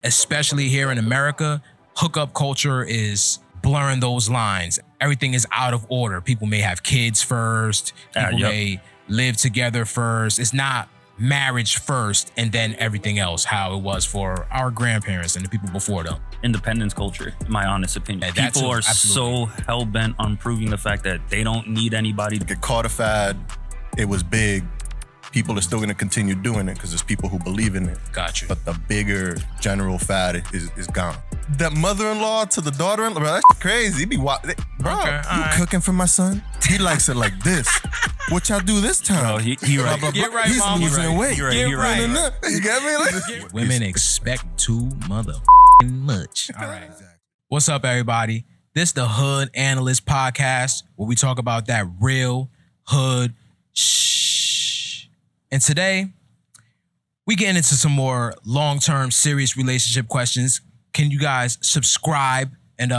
especially here in America, hookup culture is blurring those lines. Everything is out of order. People may have kids first. People may live together first. It's not marriage first and then everything else, how it was for our grandparents and the people before them. Independence culture, in my honest opinion. Yeah, people are so hell-bent on proving the fact that they don't need anybody. It caught a fad. It was big. People are still going to continue doing it because there's people who believe in it. Got you. But the bigger general fad is gone. That mother-in-law to the daughter-in-law, bro, that's crazy. He be bro, Okay, you cooking for my son? He likes it like this. What y'all do this time? Bro, he right. Get right, He's mom. losing weight. He right. You get me? Like, Women expect too much. All right. What's up, everybody? This the Hood Analyst Podcast, where we talk about that real hood shh. And today, we getting into some more long-term serious relationship questions. Can you guys subscribe and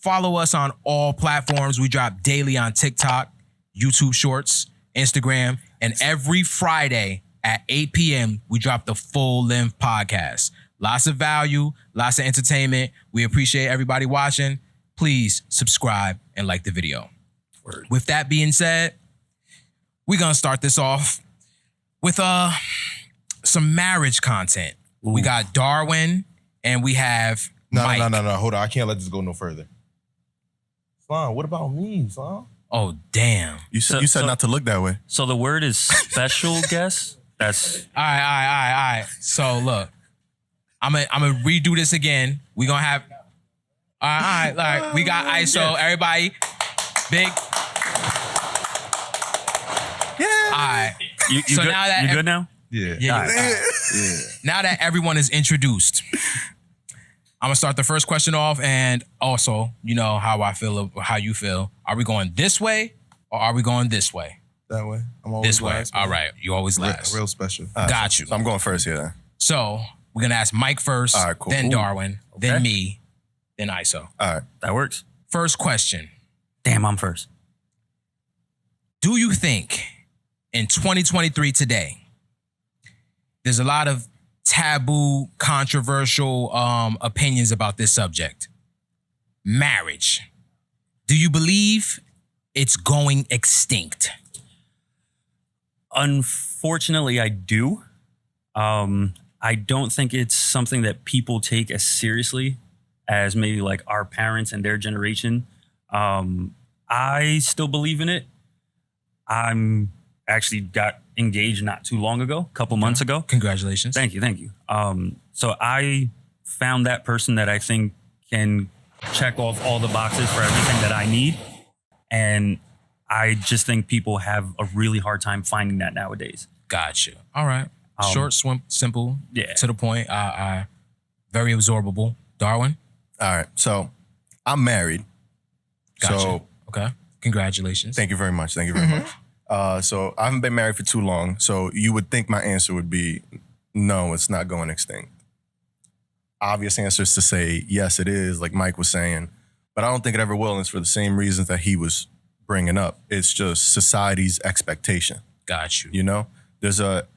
follow us on all platforms? We drop daily on TikTok, YouTube Shorts, Instagram, and every Friday at 8 p.m. we drop the full-length podcast. Lots of value, lots of entertainment. We appreciate everybody watching. Please subscribe and like the video. Word. With that being said, we're gonna start this off with some marriage content. Ooh. We got Darwin and we have Mike. No. Hold on. I can't let this go no further. Slime, what about me, Slime? Oh, damn. You said not to look that way. So the word is special guest? That's... All right. So look, I'm gonna redo this again. We gonna have... All right. We got ISO. Everybody, big... Yeah. All right. You So good? now that you good now? Yeah. Yeah. All right. Yeah. Now that everyone is introduced, I'm gonna start the first question off, and also, you know how I feel, how you feel. Are we going this way or are we going this way? That way. I'm always This way. last, All right. You always last. Real special. Got you. So I'm going first here then. So we're gonna ask Mike first, All right, cool. then Ooh. Darwin, Okay. then me, then ISO. All right. That works. First question: Damn, I'm first. do you think in 2023 today, there's a lot of taboo, controversial opinions about this subject? Marriage. Do you believe it's going extinct? Unfortunately, I do. I don't think it's something that people take as seriously as maybe like our parents and their generation. I still believe in it. I'm actually got engaged not too long ago, a couple months ago. Congratulations. Thank you. So I found that person that I think can check off all the boxes for everything that I need. And I just think people have a really hard time finding that nowadays. Got you. All right. Short, simple, Yeah. to the point. Very absorbable. Darwin? All right. So I'm married. Got So you. Okay. Congratulations. thank you very much. So I haven't been married for too long. So you would think my answer would be, no, it's not going extinct. Obvious answer is to say, yes, it is, like Mike was saying. But I don't think it ever will, and it's for the same reasons that he was bringing up. It's just society's expectation. Got you. You know? There's a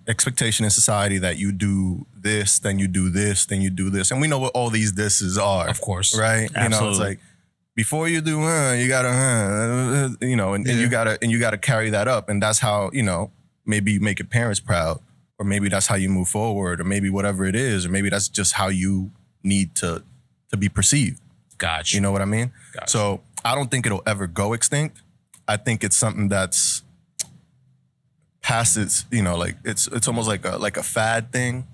expectation in society that you do this, then you do this, then you do this. And we know what all these thises are. Of course. Right? You know, it's Absolutely. like, before you do, you gotta, you know, and you gotta carry that up, and that's how, you know, maybe you make your parents proud, or maybe that's how you move forward, or maybe whatever it is, or maybe that's just how you need to be perceived. Got you. You know what I mean? Gotcha. So I don't think it'll ever go extinct. I think it's something that's past its, you know, like it's almost like a fad thing,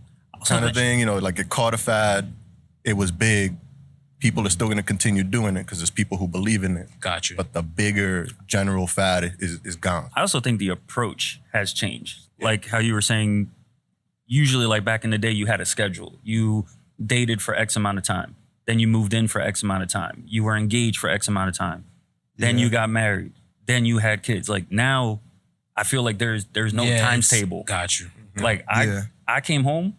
kind of thing. You know, like it caught a fad. It was big. People are still going to continue doing it because there's people who believe in it. Got you. But the bigger general fad is gone. I also think the approach has changed. Like how you were saying, usually like back in the day, you had a schedule. You dated for X amount of time. Then you moved in for X amount of time. You were engaged for X amount of time. Then you got married. Then you had kids. Like now, I feel like there's no times table. Got you. Like I came home.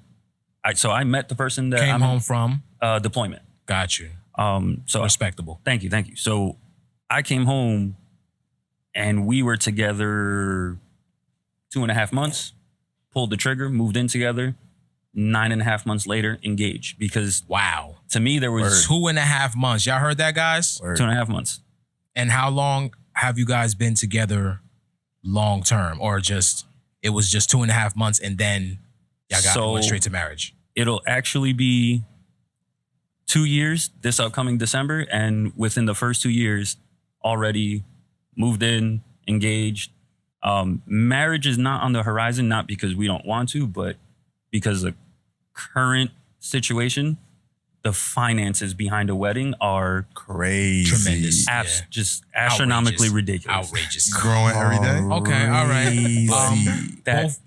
I met the person that Came I'm home from. deployment. Got you. So Respectable. Thank you. So I came home and we were together 2.5 months, pulled the trigger, moved in together. 9.5 months later, engaged. Because Wow. to me, there was 2.5 months. Y'all heard that, guys? Word. 2.5 months. And how long have you guys been together long term? Or just, it was just 2.5 months and then y'all went straight to marriage? It'll actually be 2 years this upcoming December. And within the first 2 years, already moved in, engaged. Marriage is not on the horizon, not because we don't want to, but because the current situation, the finances behind a wedding are Crazy. Tremendous. just astronomically ridiculous. Outrageous. Growing every day. Okay, all right. That-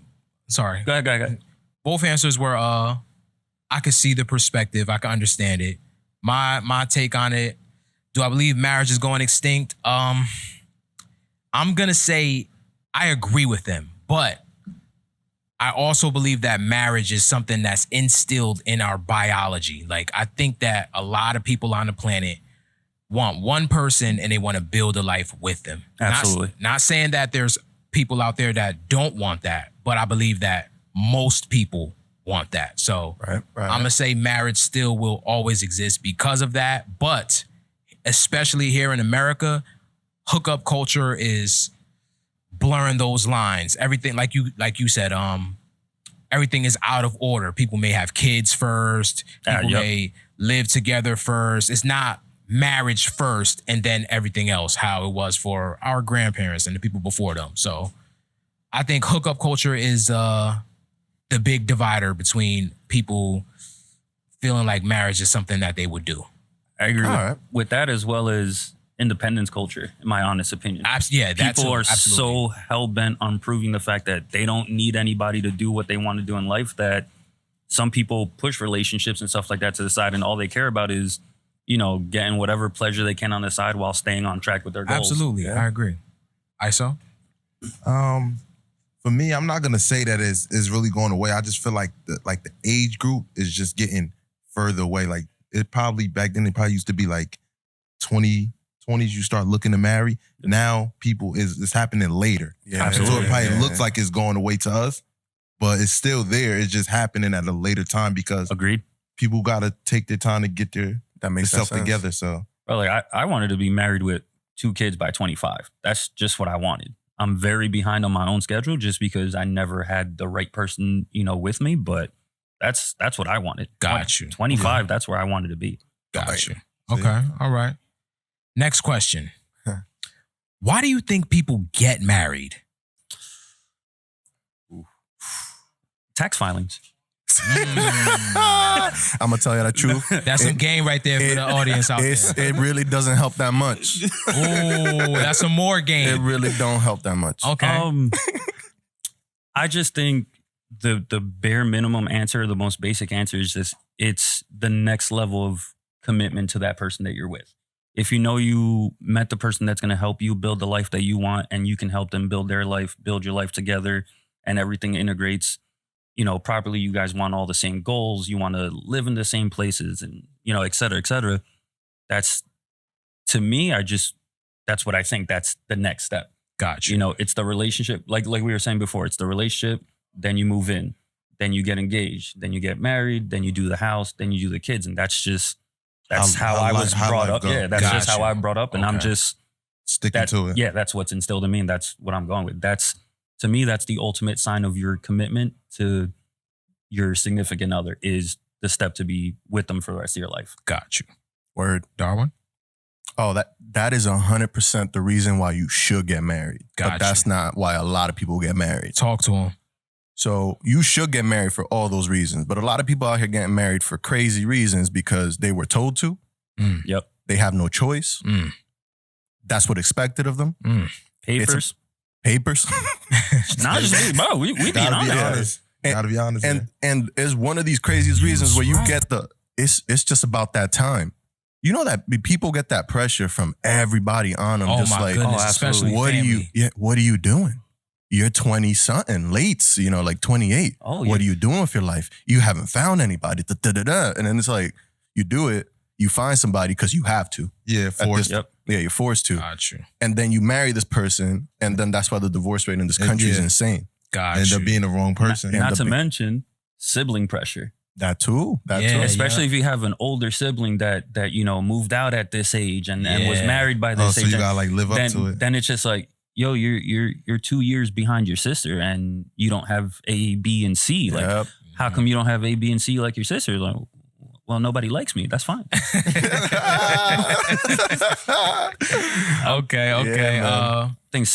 Sorry. Go ahead. Both answers were I could see the perspective. I can understand it. My take on it, do I believe marriage is going extinct? I'm gonna say I agree with them, but I also believe that marriage is something that's instilled in our biology. Like, I think that a lot of people on the planet want one person and they want to build a life with them. Absolutely. Not saying that there's people out there that don't want that, but I believe that most people want that. So Right. I'm going to say marriage still will always exist because of that. But especially here in America, hookup culture is blurring those lines. Everything, like you said, everything is out of order. People may have kids first. People may live together first. It's not marriage first and then everything else, how it was for our grandparents and the people before them. So I think hookup culture is the big divider between people feeling like marriage is something that they would do. I agree All with that, as well as independence culture, in my honest opinion. Yeah, that People too. are Absolutely. so hell-bent on proving the fact that they don't need anybody to do what they want to do in life that some people push relationships and stuff like that to the side, and all they care about is, getting whatever pleasure they can on the side while staying on track with their goals. Absolutely. Yeah. I agree. ISO? For me, I'm not gonna say that it's really going away. I just feel like the age group is just getting further away. Like, it probably back then, it probably used to be like 20s you start looking to marry. Now it's happening later. Yeah. So it probably Yeah. looks like it's going away to us, but it's still there. It's just happening at a later time because Agreed. people gotta take their time to get That makes themselves sense. together. So Well, like I wanted to be married with 2 kids by 25. That's just what I wanted. I'm very behind on my own schedule just because I never had the right person, with me. But that's what I wanted. Got you. 25. That's where I wanted to be. Got you. Okay. All right. Next question. Why do you think people get married? Tax filings. I'm gonna tell you the truth. That's some game right there for the audience out there. It really doesn't help that much. Ooh, that's some more It game. really don't help that much. Okay. I just think the bare minimum answer, the most basic answer is just it's the next level of commitment to that person that you're with. If you know you met the person that's going to help you build the life that you want and you can help them build their life, build your life together, and everything integrates, properly, you guys want all the same goals, you want to live in the same places and, et cetera, et cetera. That's, to me, that's what I think that's the next step. Got you. It's the relationship, like we were saying before, it's the relationship, then you move in, then you get engaged, then you get married, then you do the house, then you do the kids. And that's how I was brought up. Yeah, that's just how I brought up. And I'm just sticking to it. Yeah, that's what's instilled in me. And that's what I'm going with. To me, that's the ultimate sign of your commitment to your significant other is the step to be with them for the rest of your life. Got you. Word. Darwin? Oh, that is 100% the reason why you should get married. Got But that's not why a lot of people get married. Talk to him. So you should get married for all those reasons. But a lot of people out here getting married for crazy reasons because they were told to. Yep. They have no choice. Mm. That's what expected of them. Papers. Papers. Not just me, bro. We being Gotta be honest. honest. Gotta be honest. And it's one of these craziest reasons where you get it's just about that time. You know that people get that pressure from everybody on them. Oh just my like, goodness, especially family. what are you doing? You're 20 something, late, like 28. Oh, what are you doing with your life? You haven't found anybody. And then it's like, you do it, you find somebody because you have to. yeah, forced. Yep. Yeah, you're forced to. Got you. And then you marry this person, and then that's why the divorce rate in this country is Yeah. insane. Got End you. up being the wrong person. Not to mention, Sibling pressure. That too. Yeah, Especially if you have an older sibling that moved out at this age and was married by this so age. you gotta like live up to it. Then it's just like, yo, you're 2 years behind your sister and you don't have A, B, and C. Like, Yep. how come you don't have A, B, and C like your sister? Like, well, nobody likes me. That's fine. Okay. Yeah, I I think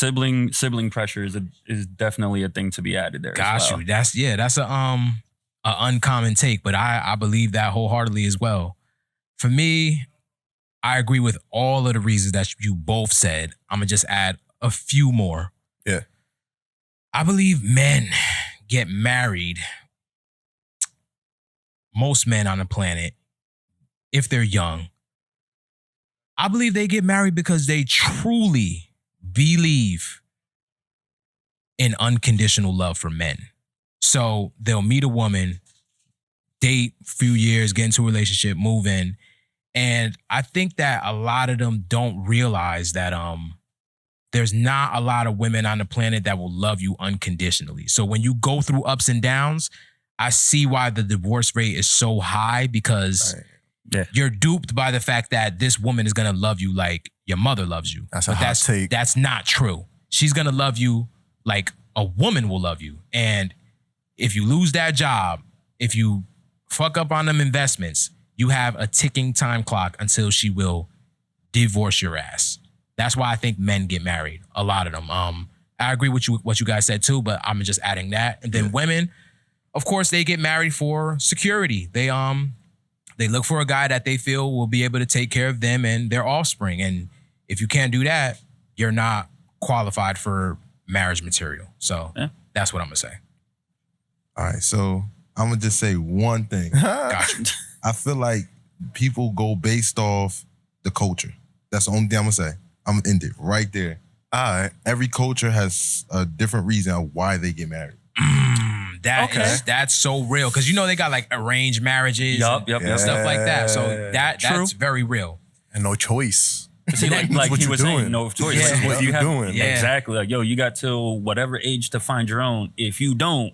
sibling pressure is definitely a thing to be added there. got as well. you. That's a uncommon take, but I believe that wholeheartedly as well. For me, I agree with all of the reasons that you both said. I'm gonna just add a few more. Yeah. I believe men get married. Most men on the planet, if they're young, I believe they get married because they truly believe in unconditional love for men. So they'll meet a woman, date a few years, get into a relationship, move in. And I think that a lot of them don't realize that there's not a lot of women on the planet that will love you unconditionally. So when you go through ups and downs, I see why the divorce rate is so high, because you're duped by the fact that this woman is gonna love you like your mother loves you. That's a hot take. That's not true. She's gonna love you like a woman will love you. And if you lose that job, if you fuck up on them investments, you have a ticking time clock until she will divorce your ass. That's why I think men get married, a lot of them. I agree with what you guys said too, but I'm just adding that. And then women, of course, they get married for security. They look for a guy that they feel will be able to take care of them and their offspring. And if you can't do that, you're not qualified for marriage material. So that's what I'm gonna say. All right, so I'm gonna just say one thing. Gotcha. I feel like people go based off the culture. That's the only thing I'm gonna say. I'm gonna end it right there. All right. Every culture has a different reason of why they get married. That's so real, because they got like arranged marriages, Yup. and stuff like that. So that's very real. And no choice. See, like what he you're was doing. saying, no choice. Yeah. This is what You're you have. doing. Yeah. Exactly. Like, yo, you got till whatever age to find your own. If you don't,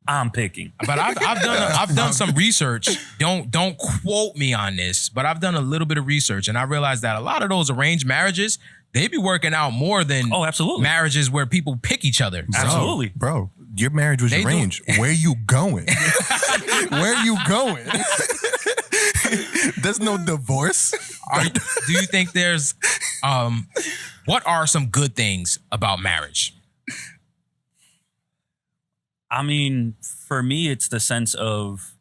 I'm picking. But I've done some research. Don't quote me on this, but I've done a little bit of research, and I realized that a lot of those arranged marriages, they be working out more than absolutely. marriages where people pick each other. So, Absolutely. Bro, your marriage was They do- arranged. Where you going? Where you going? There's no divorce. do you think there's what are some good things about marriage? I mean, for me, it's the sense of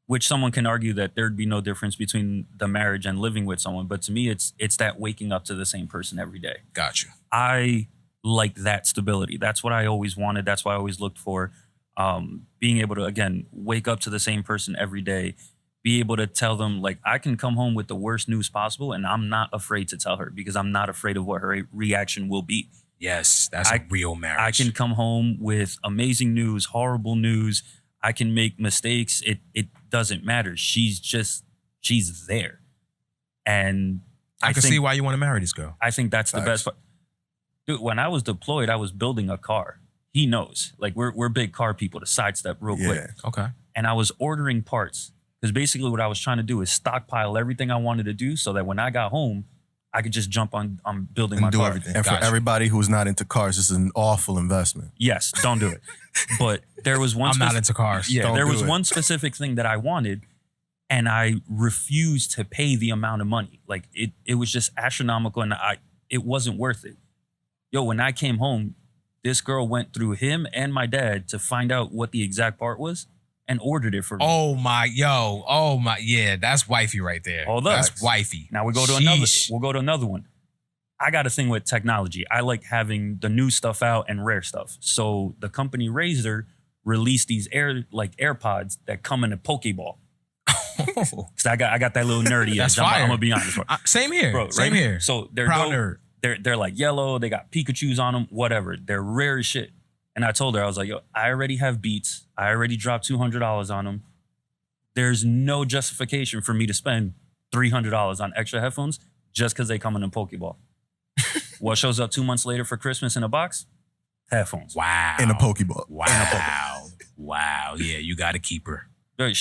which someone can argue that there'd be no difference between the marriage and living with someone. But to me, it's that waking up to the same person every day. Gotcha. I like that stability. That's what I always wanted. That's what I always looked for. Being able to, again, wake up to the same person every day, be able to tell them, like, I can come home with the worst news possible and I'm not afraid to tell her because I'm not afraid of what her reaction will be. Yes, that's a real marriage. I can come home with amazing news, horrible news. I can make mistakes. It doesn't matter. She's there. And I can see why you want to marry this girl. I think that's the best part. Dude, when I was deployed, I was building a car. He knows. Like, we're big car people to sidestep real quick. Okay. And I was ordering parts because basically what I was trying to do is stockpile everything I wanted to do so that when I got home, I could just jump on building my do car. everything. And for everybody who's not into cars, this is an awful investment. Yes, don't do it. But there was one. I'm not into cars. Yeah, Don't there do was it. one specific thing that I wanted, and I refused to pay the amount of money. Like it was just astronomical, and it wasn't worth it. Yo, when I came home, this girl went through him and my dad to find out what the exact part was and ordered it for me. Oh my, yeah, that's wifey right there. Hold up. That's wifey. Now we'll go to another one. I got a thing with technology. I like having the new stuff out and rare stuff. So the company Razer released these AirPods that come in a Pokeball. So I got that little nerdy That's edge. fire. I'm gonna be honest. Same here. Bro, Same right? here. So they're Proud dope. nerd. They're like yellow. They got Pikachus on them. Whatever. They're rare as shit. And I told her, I was like, yo, I already have Beats. I already dropped $200 on them. There's no justification for me to spend $300 on extra headphones just because they come in a Pokeball. What shows up 2 months later for Christmas in a box? Headphones. Wow. In a Pokeball. Wow. Wow. Yeah, you got to keep her. But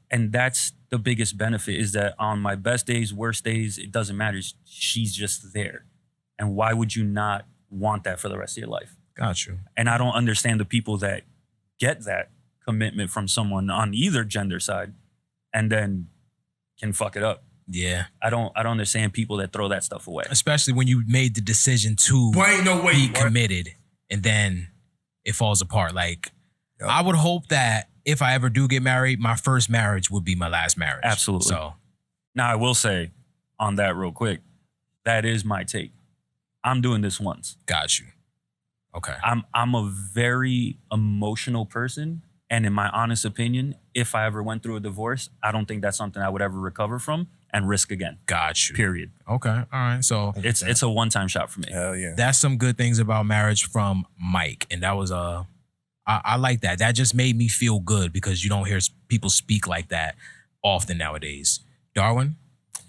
and that's the biggest benefit, is that on my best days, worst days, it doesn't matter. She's just there. And why would you not want that for the rest of your life? Got you. And I don't understand the people that get that commitment from someone on either gender side and then can fuck it up. Yeah. I don't understand people that throw that stuff away. Especially when you made the decision to ain't no way be committed and then it falls apart. Like, Yep. I would hope that if I ever do get married, my first marriage would be my last marriage. Absolutely. So Now, I will say on that real quick, that is my take. I'm doing this once. got you. Okay. I'm a very emotional person. And in my honest opinion, if I ever went through a divorce, I don't think that's something I would ever recover from and risk again. Got you. Period. Okay. All right. So It's a one-time shot for me. Hell yeah. that's some good things about marriage from Mike. And that was I like that. That just made me feel good because you don't hear people speak like that often nowadays. Darwin,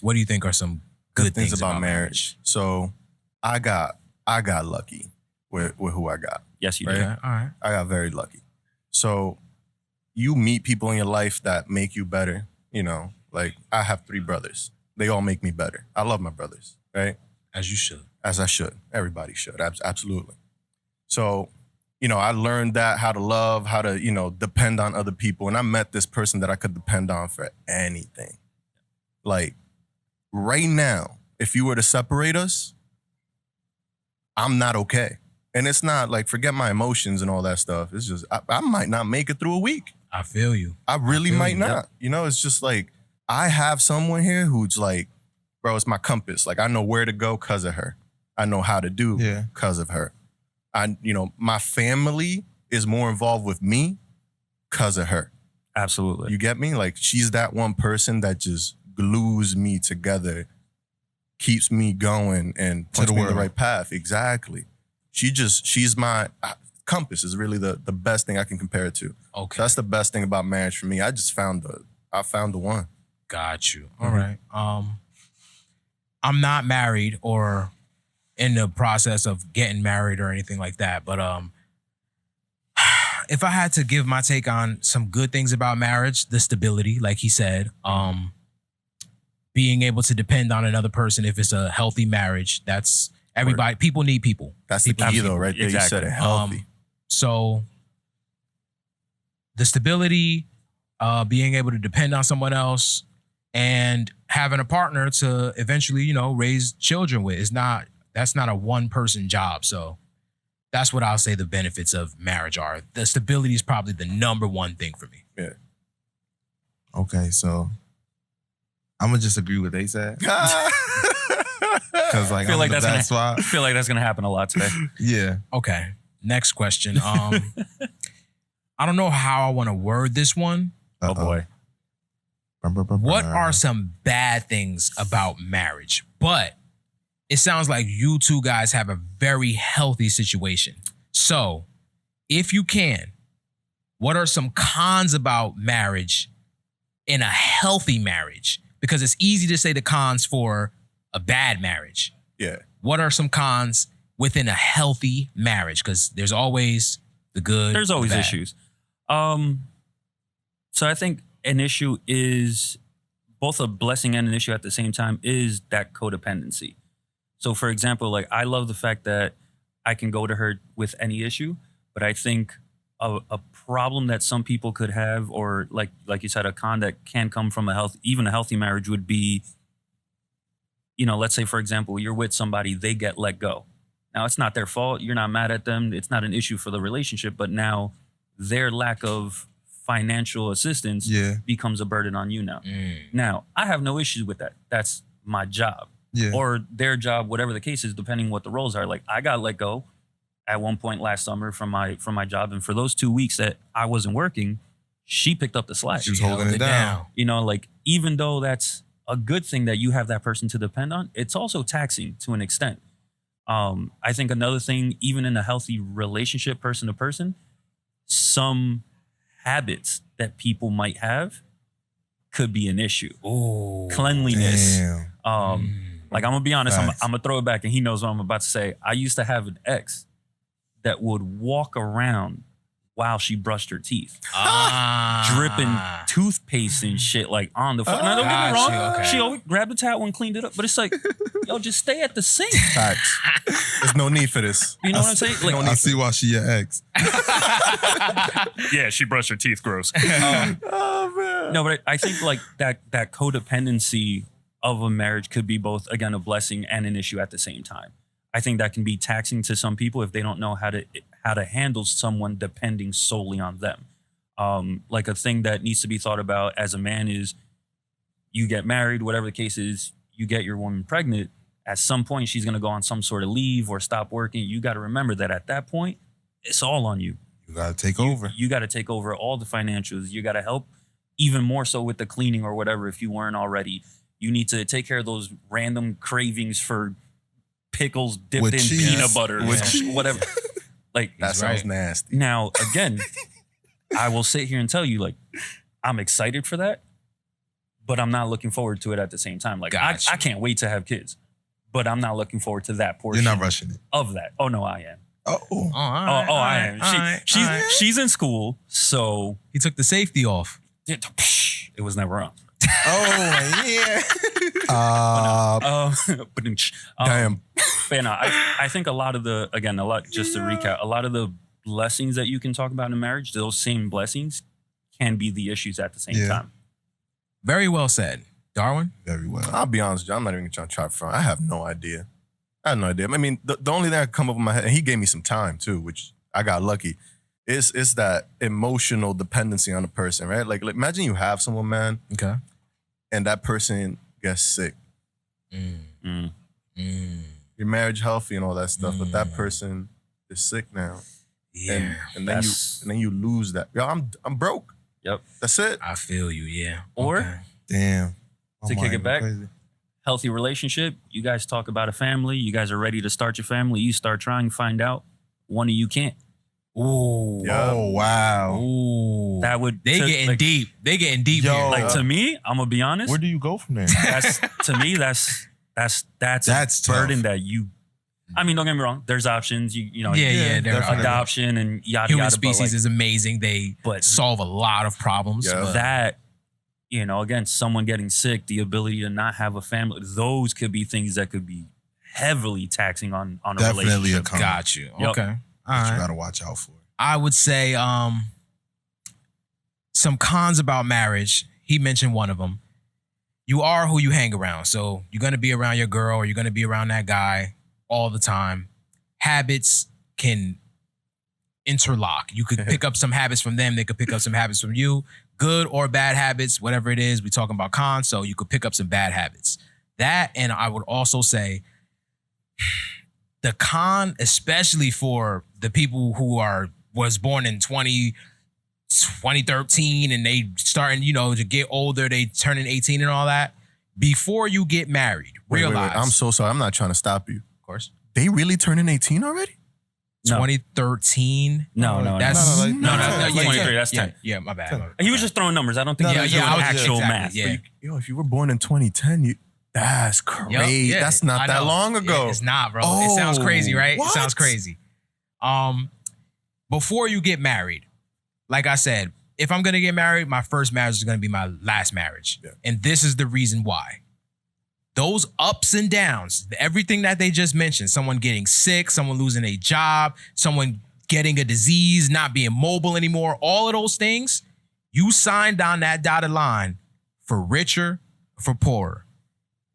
what do you think are some good things about marriage? So I got lucky with who I got. Yes, you Right. do. Okay. All right. I got very lucky. So you meet people in your life that make you better. You know, like I have 3 brothers. They all make me better. I love my brothers, right? As you should. As I should. Everybody should. Absolutely. So, you know, I learned that, how to love, how to, you know, depend on other people. And I met this person that I could depend on for anything. Like right now, if you were to separate us, I'm not okay. And it's not like, forget my emotions and all that stuff. It's just, I might not make it through a week. I feel you. I really feel might you, not. yep. You know, it's just like, I have someone here who's like, bro, it's my compass. Like, I know where to go because of her. I know how to do because of her. You know, my family is more involved with me because of her. Absolutely. You get me? Like, she's that one person that just glues me together, keeps me going, and puts me in the right path. Exactly. She's my compass is really the best thing I can compare it to. Okay. So that's the best thing about marriage for me. I found the one. Got you. All right. I'm not married or in the process of getting married or anything like that. But if I had to give my take on some good things about marriage, the stability, like he said, being able to depend on another person if it's a healthy marriage, that's everybody. People need people. That's the key though, right there. Exactly. You said it, healthy. So the stability, being able to depend on someone else, and having a partner to eventually, you know, raise children with that's not a one-person job. So that's what I'll say the benefits of marriage are. The stability is probably the number one thing for me. Yeah. Okay, so I'm gonna just agree with they said. Because like, I feel like that's why. I feel like that's gonna happen a lot today. Yeah. Okay. Next question. I don't know how I want to word this one. Oh boy. What are some bad things about marriage? But it sounds like you two guys have a very healthy situation. So if you can, what are some cons about marriage in a healthy marriage? Because it's easy to say the cons for a bad marriage. Yeah. What are some cons within a healthy marriage? Because there's always the good. There's always the bad. issues. So I think an issue is both a blessing and an issue at the same time is that codependency. So for example, like I love the fact that I can go to her with any issue, but I think a problem that some people could have, or like you said, a con that can come from even a healthy marriage would be, you know, let's say for example, you're with somebody, they get let go. Now it's not their fault. You're not mad at them. It's not an issue for the relationship, but now their lack of financial assistance becomes a burden on you now. Now, I have no issues with that. That's my job. Or their job, whatever the case is, depending what the roles are. Like I got let go at one point last summer from my job. And for those 2 weeks that I wasn't working, she picked up the slack. She was holding it down. You know, like even though that's a good thing that you have that person to depend on, it's also taxing to an extent. I think another thing, even in a healthy relationship, person to person, some habits that people might have could be an issue. Oh, cleanliness. Damn. Like I'm gonna be honest, I'm Facts. gonna throw it back, and he knows what I'm about to say. I used to have an ex that would walk around while she brushed her teeth. Ah. Dripping toothpaste and shit like on the floor. Now, don't get me Got wrong. you, okay. She always grabbed the towel and cleaned it up. But it's like, yo, just stay at the sink. Facts. There's no need for this. You know what I'm saying? Like, I see why she your ex. yeah, she brushed her teeth. Gross. Oh man. No, but I think like that codependency of a marriage could be both, again, a blessing and an issue at the same time. I think that can be taxing to some people if they don't know how to handle someone depending solely on them. Like a thing that needs to be thought about as a man is you get married, whatever the case is, you get your woman pregnant. At some point, she's going to go on some sort of leave or stop working. You got to remember that at that point, it's all on you. You gotta take over. You got to take over all the financials. You got to help even more so with the cleaning or whatever if you weren't already. You need to take care of those random cravings for pickles dipped With in cheese. peanut butter, whatever. Like That sounds nasty. now, again, I will sit here and tell you, like, I'm excited for that, but I'm not looking forward to it at the same time. Like, Gotcha. I can't wait to have kids, but I'm not looking forward to that portion You're not rushing it. of that. Oh no, I am. Oh. Oh, all right, Oh, all I right, am. all right, She's all right. she's in school, so He took the safety off. it was never on. Oh yeah. But Damn. But no, I think a lot, just to recap, a lot of the blessings that you can talk about in a marriage, those same blessings can be the issues at the same Yeah. time. Very well said. Darwin? Very well. I'll be honest with you. I'm not even trying to try front. I have no idea. I have no idea. I mean, the only thing that come up in my head, and he gave me some time too, which I got lucky, is that emotional dependency on a person, right? Like imagine you have someone, man, Okay. and that person gets sick. Mm. Your marriage healthy and all that stuff, but that person is sick now. Yeah. And That's- then you lose that. Yo, I'm broke. Yep. That's it. I feel you, yeah. Or- Okay. Damn. To kick mind it back, crazy. Healthy relationship, you guys talk about a family, you guys are ready to start your family, you start trying, find out one of you can't. Ooh. Yeah. Oh wow. Ooh. That would They to- getting like, deep. They getting deep Yo. here. Like to me, I'm gonna be honest. Where do you go from there? That's to me, that's That's a burden tough. that you. I mean, don't get me wrong. There's options. You know. yeah, yeah, there definitely. are. Adoption and yada Human yada. species but like, is amazing. They but solve a lot of problems. Yeah. but- that, you know, again, someone getting sick, the ability to not have a family, those could be things that could be heavily taxing on a Definitely a relationship. con. Got you. Yep. Okay. All That you right. gotta watch out for. I would say some cons about marriage. He mentioned one of them. You are who you hang around. So you're going to be around your girl or you're going to be around that guy all the time. Habits can interlock. You could pick up some habits from them. They could pick up some habits from you. Good or bad habits, whatever it is. We're talking about cons. So you could pick up some bad habits. That, and I would also say the con, especially for the people who was born in 2013 and they starting, to get older, they turning 18 and all that. Before you get married, Wait, realize. I'm so sorry. I'm not trying to stop you. Of course. They really turning 18 already? No. 2013. No, That's no, like- no, yeah, 23, that's yeah, 10. Yeah, my bad. 10. my bad. He was just throwing numbers. I don't think No, he no, was yeah, doing I was actual exactly, math. yeah. Yo, if you were born in 2010, that's crazy. Yup, yeah, That's not I that know. long ago. Yeah, it's not, bro. It sounds crazy, right? what? It sounds crazy. Before you get married, like I said, if I'm gonna get married, my first marriage is gonna be my last marriage. Yeah. And this is the reason why. Those ups and downs, everything that they just mentioned, someone getting sick, someone losing a job, someone getting a disease, not being mobile anymore, all of those things, you signed on that dotted line for richer, for poorer.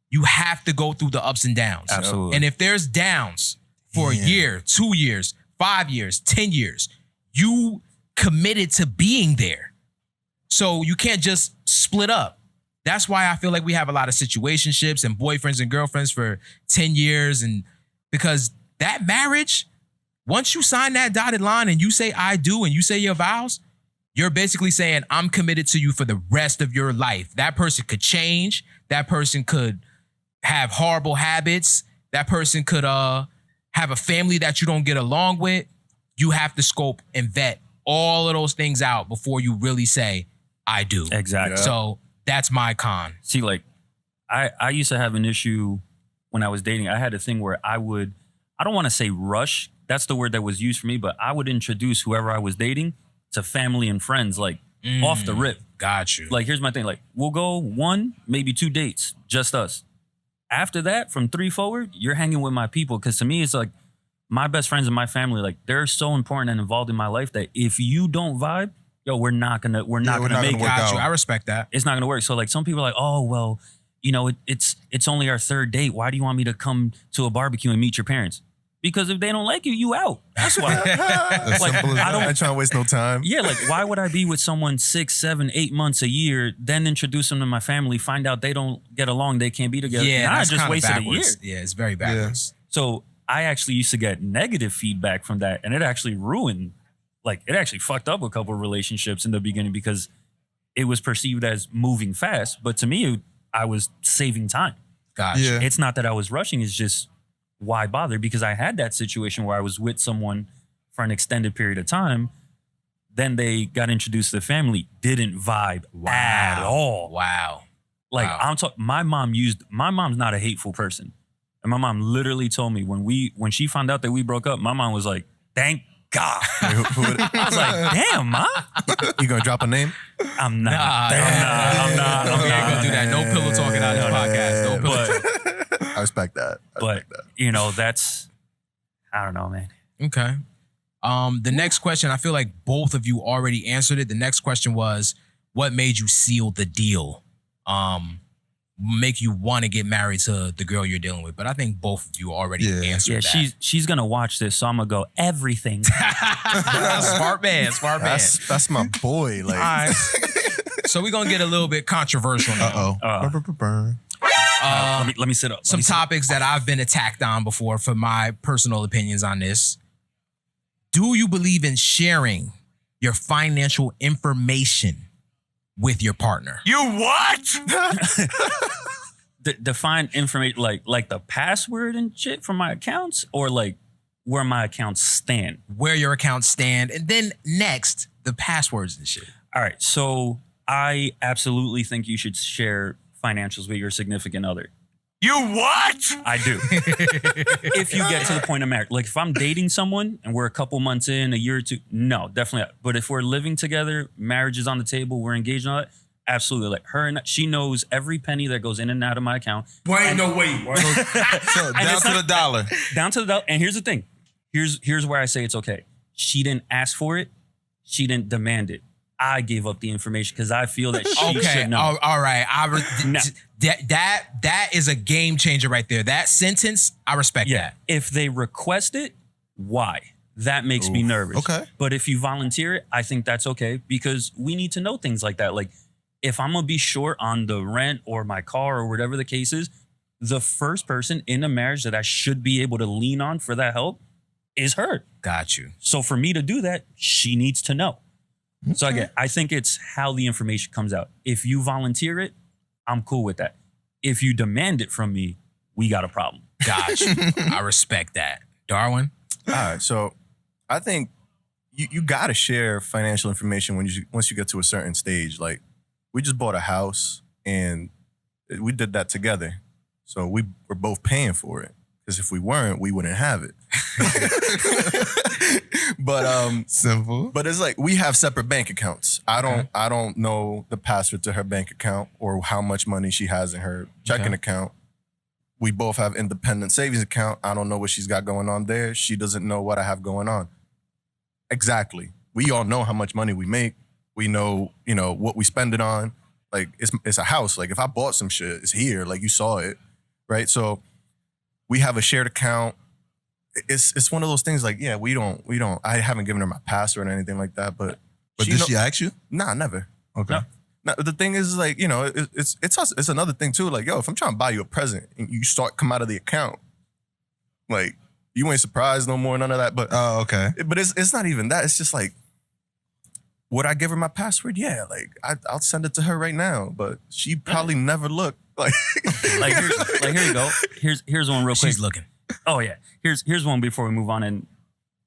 You have to go through the ups and downs. Absolutely. And if there's downs for a Yeah. year, 2 years, 5 years, 10 years, you committed to being there. So you can't just split up. That's why I feel like we have a lot of situationships and boyfriends and girlfriends for 10 years. And because that marriage, once you sign that dotted line and you say, I do, and you say your vows, you're basically saying, I'm committed to you for the rest of your life. That person could change. That person could have horrible habits. That person could have a family that you don't get along with. You have to scope and vet all of those things out before you really say, I do. Exactly. Yeah. So that's my con. See, like, I used to have an issue when I was dating. I had a thing where I don't want to say rush. That's the word that was used for me, but I would introduce whoever I was dating to family and friends, like off the rip. Got you. Like, here's my thing. Like, we'll go 1, maybe 2 dates, just us. After that, from 3 forward, you're hanging with my people. Because to me, it's like my best friends and my family, like, they're so important and involved in my life that if you don't vibe, yo, we're not gonna make it. Got you. I respect that. It's not gonna work. So like, some people are like, oh well, you know, it's only our 3rd date. Why do you want me to come to a barbecue and meet your parents? Because if they don't like you, you out. That's why. Like, I ain't trying to waste no time. Yeah, like, why would I be with someone 6, 7, 8 months, a year, then introduce them to my family, find out they don't get along, they can't be together? Yeah, I that's just kinda wasted backwards. a year. Yeah, it's very backwards. So I actually used to get negative feedback from that, and it actually ruined, like, it actually fucked up a couple of relationships in the beginning because it was perceived as moving fast. But to me, I was saving time. Gotcha. Yeah. It's not that I was rushing, it's just, why bother? Because I had that situation where I was with someone for an extended period of time. Then they got introduced to the family, didn't vibe at all. Wow. Like, Wow. I'm talking, my mom's not a hateful person. And my mom literally told me when she found out that we broke up, my mom was like, thank God. I was like, damn, Ma. You gonna drop a name? I'm not. I'm not gonna do that. No pillow talking out of this podcast. No pillow talking. I respect that. You know, that's, I don't know, man. Okay. The next question, I feel like both of you already answered it. The next question was, what made you seal the deal? Make you want to get married to the girl you're dealing with? But I think both of you already answered that. Yeah, she's gonna watch this, so I'm gonna go everything. Smart man. That's my boy. Like, all right. So we're gonna get a little bit controversial now. Let me sit up. Some topics that I've been attacked on before for my personal opinions on this. Do you believe in sharing your financial information with your partner? You what? Define information, like the password and shit from my accounts, or like where my accounts stand? Where your accounts stand, and then next, the passwords and shit. All right, so I absolutely think you should share financials with your significant other. You what? I do. If you get to the point of marriage. Like, if I'm dating someone and we're a couple months in, a year or two, no, definitely not. But if we're living together, marriage is on the table, we're engaged on it, absolutely. Like, she knows every penny that goes in and out of my account. Boy, ain't no way. So down to the dollar. Down to the dollar. And here's the thing. Here's where I say it's okay. She didn't ask for it. She didn't demand it. I gave up the information because I feel that she should know. All right. That is a game changer right there. That sentence, I respect that. If they request it, why? That makes me nervous. Okay. But if you volunteer it, I think that's okay because we need to know things like that. Like, if I'm going to be short on the rent or my car or whatever the case is, the first person in a marriage that I should be able to lean on for that help is her. Got you. So for me to do that, she needs to know. Okay. So again, I think it's how the information comes out. If you volunteer it, I'm cool with that. If you demand it from me, we got a problem. Got you. I respect that. Darwin? all right. So I think you got to share financial information once you get to a certain stage. Like, we just bought a house and we did that together. So we were both paying for it. Because if we weren't, we wouldn't have it. But simple. But it's like we have separate bank accounts. I don't know the password to her bank account or how much money she has in her checking account. We both have independent savings account. I don't know what she's got going on there. She doesn't know what I have going on. Exactly. We all know how much money we make. We know, what we spend it on. Like, it's a house. Like, if I bought some shit, it's here. Like, you saw it, right? So we have a shared account. It's one of those things. Like, yeah, we don't. I haven't given her my password or anything like that. But did she ask you? Nah, never. Okay. No, the thing is, like, it's another thing too. Like, yo, if I'm trying to buy you a present and you start come out of the account, like, you ain't surprised no more, none of that. But okay. But it's not even that. It's just like, would I give her my password? Yeah, like I'll send it to her right now. But she probably never looked. Like, here you go. Here's one real quick. She's looking. Oh yeah. Here's one before we move on. And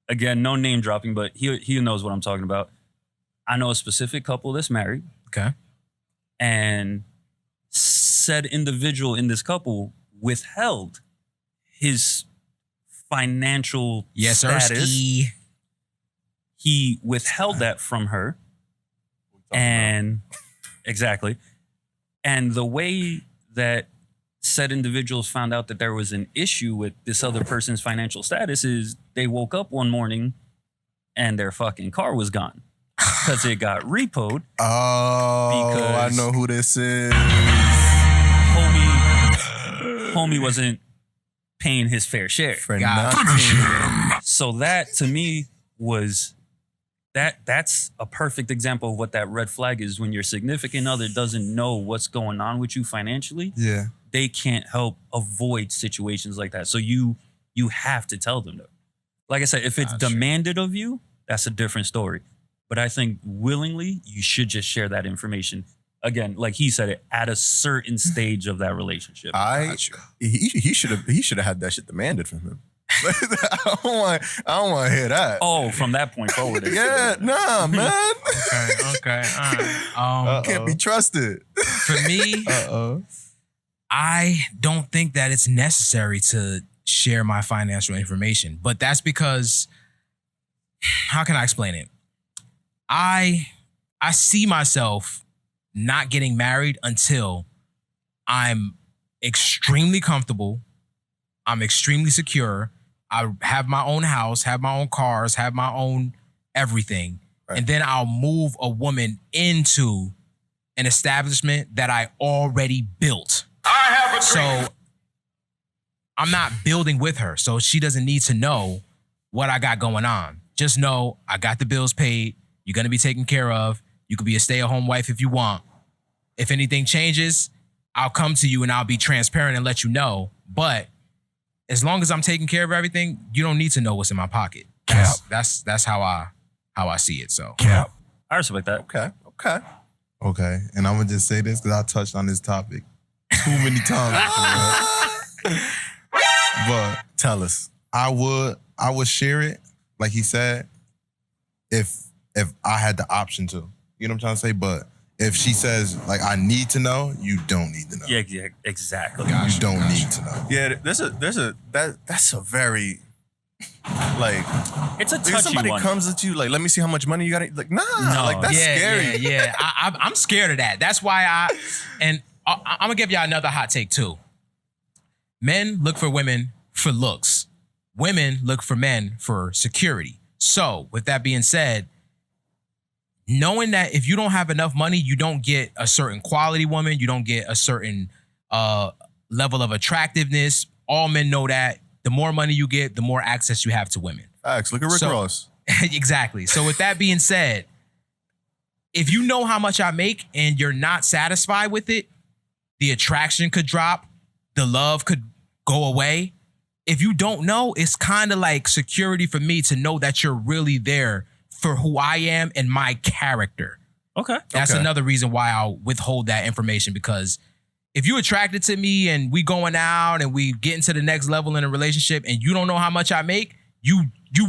again, no name dropping, but he knows what I'm talking about. I know a specific couple that's married. Okay. And said individual in this couple withheld his financial status. He he withheld that from her. And exactly. And the way that said individuals found out that there was an issue with this other person's financial status is they woke up one morning and their fucking car was gone because it got repoed. Oh, I Because- know who this is. Homie wasn't paying his fair share. For God. nothing. So that to me was that's a perfect example of what that red flag is. When your significant other doesn't know what's going on with you financially, Yeah. they can't help avoid situations like that. So you have to tell them though. Like I said, if it's Gotcha. demanded of you, that's a different story. But I think willingly, you should just share that information. Again, like he said it, at a certain stage of that relationship. He should have had that shit demanded from him. I don't want to hear that. Oh, from that point forward. Yeah, nah, man. Okay. All right. Can't be trusted. For me, I don't think that it's necessary to share my financial information, but that's because, how can I explain it? I see myself not getting married until I'm extremely comfortable, I'm extremely secure, I have my own house, have my own cars, have my own everything, Right. and then I'll move a woman into an establishment that I already built. So I'm not building with her. So she doesn't need to know what I got going on. Just know I got the bills paid. You're going to be taken care of. You could be a stay-at-home wife if you want. If anything changes, I'll come to you and I'll be transparent and let you know. But as long as I'm taking care of everything, you don't need to know what's in my pocket. That's how I see it. So I respect that. Okay. Okay. And I'm gonna just say this because I touched on this topic too many times before. But Tell us. I would share it, like he said, if I had the option to. You know what I'm trying to say? But if she says, like, I need to know, you don't need to know. Yeah, exactly. You don't need to know. Yeah, that's a very like It's a if touchy somebody one. comes at you like, let me see how much money you got. Like, nah, No. like that's scary. Yeah. I'm scared of that. That's why I'm gonna give y'all another hot take too. Men look for women for looks. Women look for men for security. So with that being said, knowing that if you don't have enough money, you don't get a certain quality woman, you don't get a certain level of attractiveness. All men know that. The more money you get, the more access you have to women. Facts. Look at Rick So- Ross. Exactly. So with that being said, if you know how much I make and you're not satisfied with it, the attraction could drop, the love could go away. If you don't know, it's kind of like security for me to know that you're really there for who I am and my character. Okay. That's Okay. another reason why I'll withhold that information, because if you're attracted to me and we going out and we get into the next level in a relationship and you don't know how much I make, you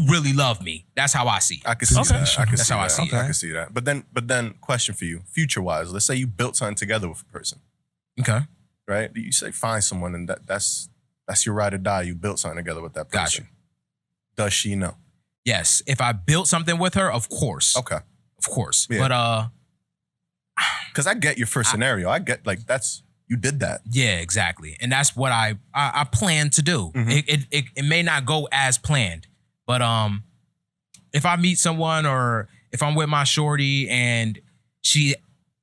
really love me. That's how I see it. I can see Okay. that. I can That's see how I that. see it. I can see that. But then, question for you, future wise. Let's say you built something together with a person, Okay. right? You say find someone, and that's your ride or die. You built something together with that person. Got you. Does she know? Yes. If I built something with her, of course. Okay. Of course. Yeah. But Because I get your first scenario. I get like you did that. yeah, exactly. And that's what I plan to do. Mhm. It may not go as planned, but if I meet someone or if I'm with my shorty and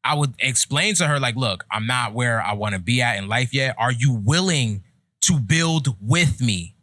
I would explain to her like, look, I'm not where I want to be at in life yet. Are you willing to build with me?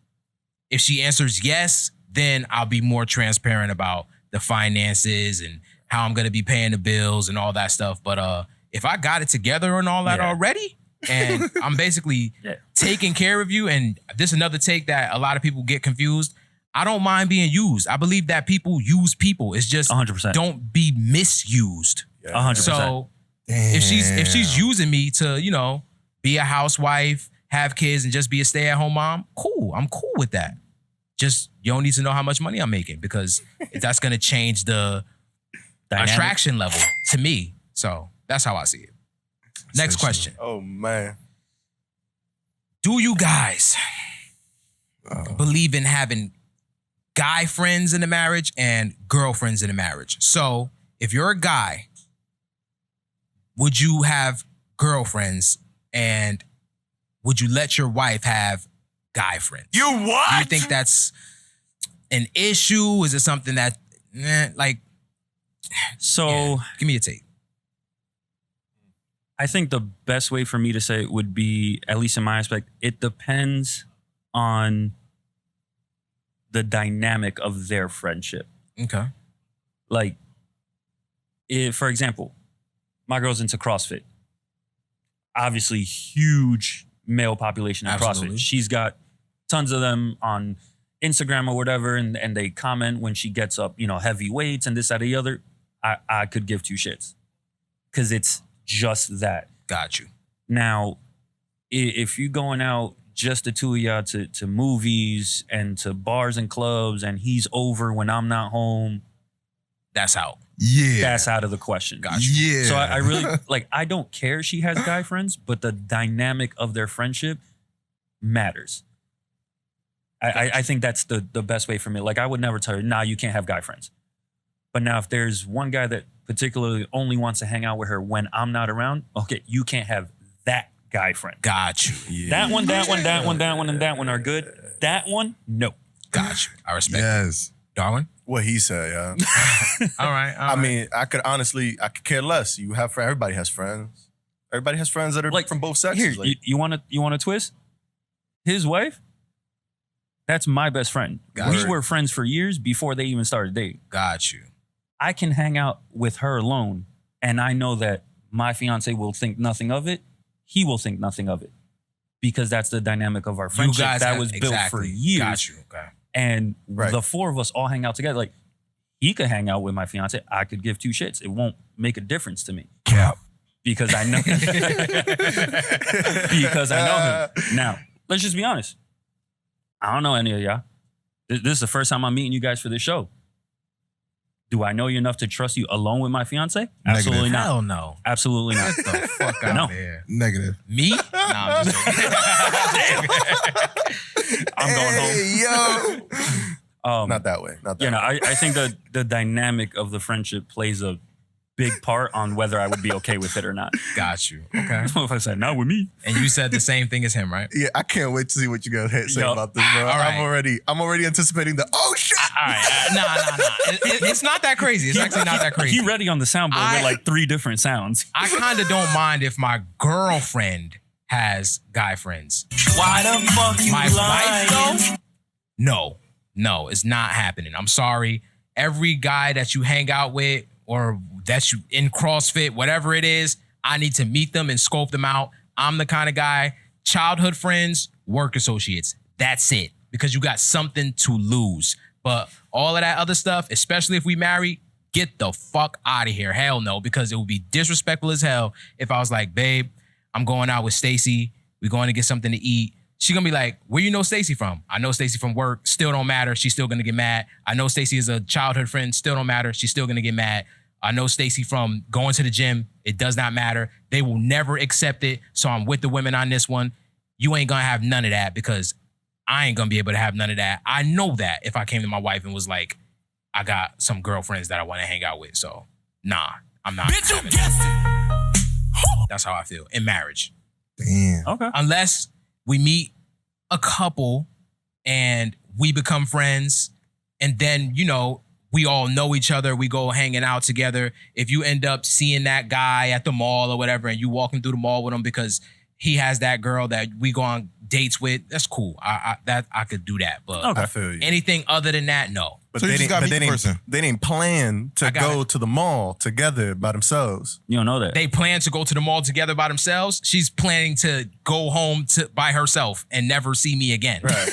If she answers yes, then I'll be more transparent about the finances and how I'm going to be paying the bills and all that stuff. But if I got it together and all that Yeah. already, and I'm basically Yeah. taking care of you, and this is another take that a lot of people get confused. I don't mind being used. I believe that people use people. It's just 100%. don't be misused. Yeah. 100%. So if she's using me to, be a housewife, have kids, and just be a stay-at-home mom, cool. I'm cool with that. Just you don't need to know how much money I'm making, because that's gonna change the Dynamic. attraction level to me. So that's how I see it. Next question. Oh man. Do you guys believe in having guy friends in the marriage and girlfriends in the marriage. So if you're a guy, would you have girlfriends and would you let your wife have guy friends? You what? Do you think that's an issue? Is it something that, So give me a take. I think the best way for me to say it would be, at least in my aspect, it depends on the dynamic of their friendship. Okay. Like, if, for example, my girl's into CrossFit. Obviously, huge male population in Absolutely. CrossFit. She's got tons of them on Instagram or whatever, and they comment when she gets up, heavy weights and this, that, or the other. I could give two shits because it's just that. Got you. Now, if you're going out just the two of y'all to movies and to bars and clubs, and he's over when I'm not home, That's out. Yeah. that's out of the question. Got you. Yeah. So I really, I don't care she has guy friends, but the dynamic of their friendship matters. I think that's the best way for me. Like, I would never tell her, nah, you can't have guy friends. But now if there's one guy that particularly only wants to hang out with her when I'm not around, okay, you can't have that guy friend. Got you. Yeah. That one, and that one are good. That one, no. Got you. I respect it. Yes. Darwin? What he said, yeah. All right. I mean, I could care less. You have friends. Everybody has friends. Everybody has friends that are Like, from both sexes. Here, you want to twist? His wife, that's my best friend. Gotcha. We were friends for years before they even started dating. Got you. I can hang out with her alone, and I know that my fiance will think nothing of it. He will think nothing of it, because that's the dynamic of our friendship You guys that have- was built for exactly. years. Got you. Okay. And Right. the four of us all hang out together. Like, he could hang out with my fiance. I could give two shits. It won't make a difference to me. Cap. Because I know because I know him. Now, let's just be honest. I don't know any of y'all. This is the first time I'm meeting you guys for this show. Do I know you enough to trust you alone with my fiance? Absolutely not. Hell no. Absolutely not. Get the fuck out No. of here. Negative. Me? Nah, I'm just joking. I'm going home. Hey, yo. Um, Not that way. Not that you know, way. I think that the dynamic of the friendship plays a big part on whether I would be okay with it or not. Got you. Okay. If I said, not with me. And you said the same thing as him, right? Yeah, I can't wait to see what you guys say Yo. about this, bro. All right. I'm already anticipating the oh shit. All right. Nah. It's not that crazy. It's actually not that crazy. He ready on the soundboard with like 3 different sounds. I kind of don't mind if my girlfriend has guy friends. Why the fuck My wife, though? No, it's not happening. I'm sorry. Every guy that you hang out with or that you in CrossFit, whatever it is, I need to meet them and scope them out. I'm the kind of guy, childhood friends, work associates. That's it. Because you got something to lose. But all of that other stuff, especially if we marry, get the fuck out of here. Hell no, because it would be disrespectful as hell if I was like, babe, I'm going out with Stacy. We're going to get something to eat. She gonna be like, where you know Stacy from? I know Stacy from work. Still don't matter. She's still gonna get mad. I know Stacy is a childhood friend. Still don't matter. She's still gonna get mad. I know Stacy from going to the gym. It does not matter. They will never accept it. So I'm with the women on this one. You ain't gonna have none of that because I ain't gonna be able to have none of that. I know that if I came to my wife and was like, I got some girlfriends that I want to hang out with. So nah, I'm not. Bitch, you having guessed that. it. That's how I feel in marriage. Damn. Okay. Unless we meet a couple and we become friends and then, we all know each other. We go hanging out together. If you end up seeing that guy at the mall or whatever and you walking through the mall with him because he has that girl that we go on dates with, that's cool. I could do that. But Okay. I feel you. anything other than that, no. But So you just gotta meet the person. they didn't plan to I got go it. to the mall together by themselves. You don't know that. They plan to go to the mall together by themselves. She's planning to go home by herself and never see me again. Right.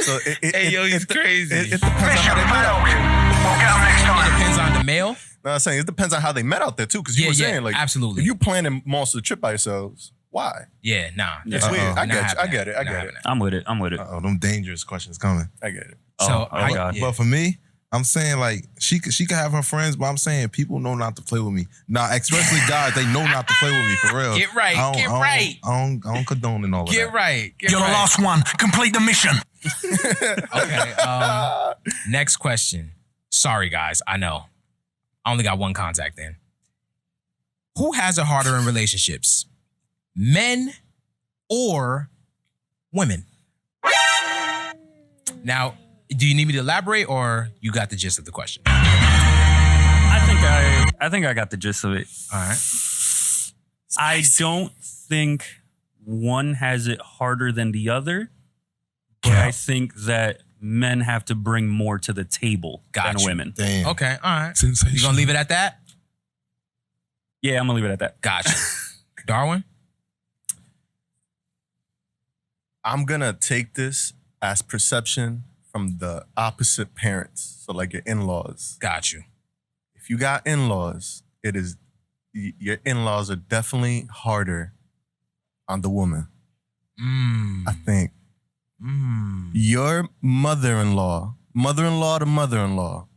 So it crazy. It depends on how they met out there. It depends on the male. No, I'm saying it depends on how they met out there too. Because you Yeah, were yeah, saying like absolutely. if you planning most of the trip by yourselves, why? Yeah, nah. It's Uh-oh. weird. I Not get happening. it. I Not get it. happening. I'm with it. Oh, them dangerous questions coming. I get it. So Oh, God. yeah. But for me, I'm saying like she could have her friends, but I'm saying people know not to play with me. Nah, especially guys, they know not to play with me for real. Get right. I don't condone in all of that. Get right. You're the last one. Complete the mission. Okay. Next question. Sorry, guys. I know. I only got one contact in. Who has it harder in relationships? Men or women? Now, do you need me to elaborate or you got the gist of the question? I think I got the gist of it. All right. I don't think one has it harder than the other, but I think that men have to bring more to the table than women. Damn. Okay. All right. Sensation. You gonna leave it at that? Yeah, I'm gonna leave it at that. Gotcha. Darwin? I'm gonna take this as perception from the opposite parents. So like your in-laws. Got you. If you got in-laws, your in-laws are definitely harder on the woman. I think. Your mother-in-law to mother-in-law,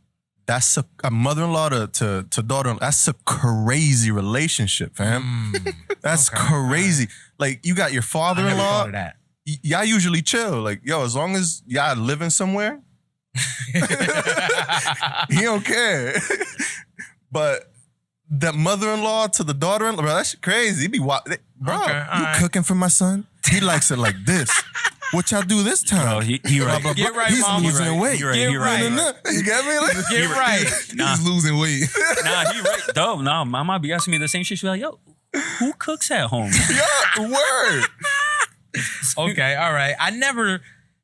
that's a mother-in-law to daughter-in-law, that's a crazy relationship, fam. That's crazy. Like, you got your I never father-in-law. thought of that. Y'all usually chill. Like, yo, as long as y'all living somewhere, he don't care. But the mother-in-law to the daughter-in-law, bro, that's crazy. He be bro, Okay, you all right. cooking for my son? He likes it like this. What y'all do this time? Bro, he right. Get right, He's Mom. losing weight. He right. Get He right. right. You get me? Like, Get right. He's losing weight. Nah, he right. Though, nah, my mom be asking me the same shit. She be like, yo, who cooks at home? yeah, word. Okay, all right.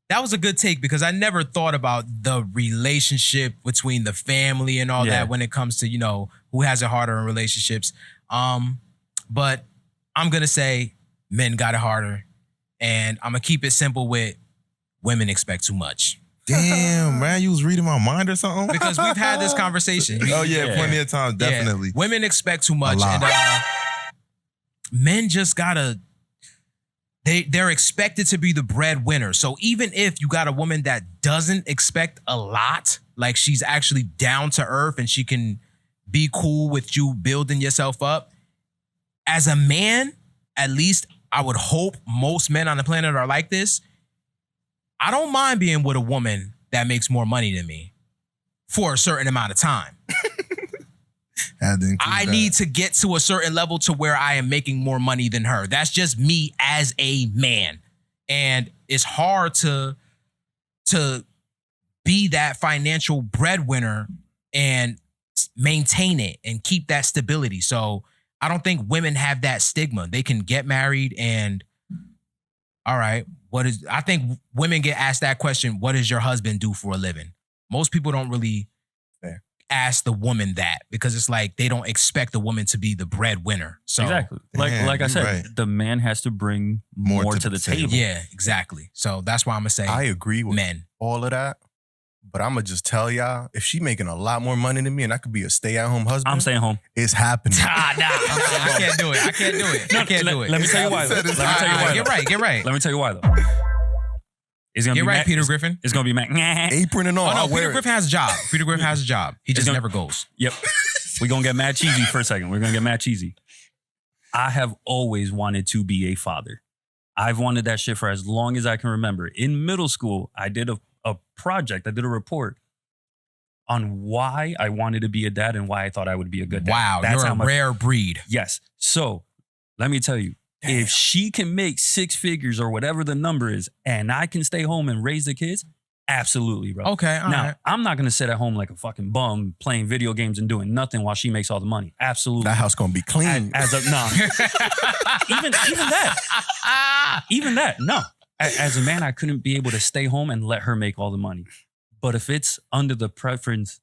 That was a good take because I never thought about the relationship between the family and all Yeah. that when it comes to, who has it harder in relationships. But I'm going to say men got it harder. And I'm going to keep it simple with women expect too much. Damn, man, you was reading my mind or something? Because we've had this conversation. Oh yeah, Yeah. plenty of times, Yeah. definitely. Women expect too much. lot. And men just gotta, they're expected to be the breadwinner. So even if you got a woman that doesn't expect a lot, like she's actually down to earth and she can be cool with you building yourself up, as a man, at least I would hope most men on the planet are like this. I don't mind being with a woman that makes more money than me for a certain amount of time. Had to include I that. need to get to a certain level to where I am making more money than her. That's just me as a man. And it's hard to be that financial breadwinner and maintain it and keep that stability. So I don't think women have that stigma. They can get married and, all right, I think women get asked that question, what does your husband do for a living? Most people don't really ask the woman that because it's like they don't expect the woman to be the breadwinner. So Exactly. Damn, Like I you're said, right. the man has to bring more to the table. yeah, exactly. So that's why I'm gonna say I agree with men. all of that. But I'm going to just tell y'all, if she making a lot more money than me and I could be a stay-at-home husband, I'm staying home. it's happening. I can't do it. I can't do it. Let me tell you why. Though. Let me tell you why. Get though. right. Get right. Let me tell you why though. It's gonna Get be right, Matt- Peter Griffin. It's gonna be Mac. Apron and all. Oh no, I'll wear Peter it. Griffin has a job. Peter Griffin has a job. He just gonna- never goes. Yep. We're gonna get mad cheesy for a second. We're gonna get mad cheesy. I have always wanted to be a father. I've wanted that shit for as long as I can remember. In middle school, I did a project, I did a report on why I wanted to be a dad and why I thought I would be a good dad. Wow, That's you're how a much- rare breed. Yes. So let me tell you, if she can make 6 figures or whatever the number is, and I can stay home and raise the kids, absolutely, bro. Okay, all now, right. I'm not gonna sit at home like a fucking bum playing video games and doing nothing while she makes all the money. Absolutely. That house going to be clean. As a no, even that, no. As a man, I couldn't be able to stay home and let her make all the money. But if it's under the preference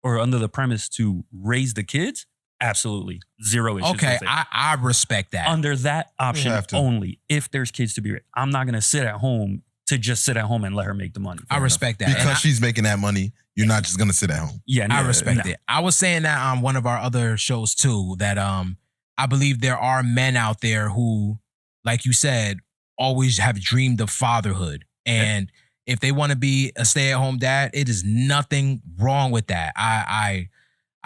or under the premise to raise the kids, absolutely zero issues. Okay, with it. I respect that. Under that option have to. only, if there's kids to be raised, I'm not gonna sit at home to just sit at home and let her make the money. I respect that. And Because she's making that money, you're not just gonna sit at home. Yeah, I no, respect no. it. I was saying that on one of our other shows too, that I believe there are men out there who, like you said, always have dreamed of fatherhood. And if they want to be a stay-at-home dad, it is nothing wrong with that. I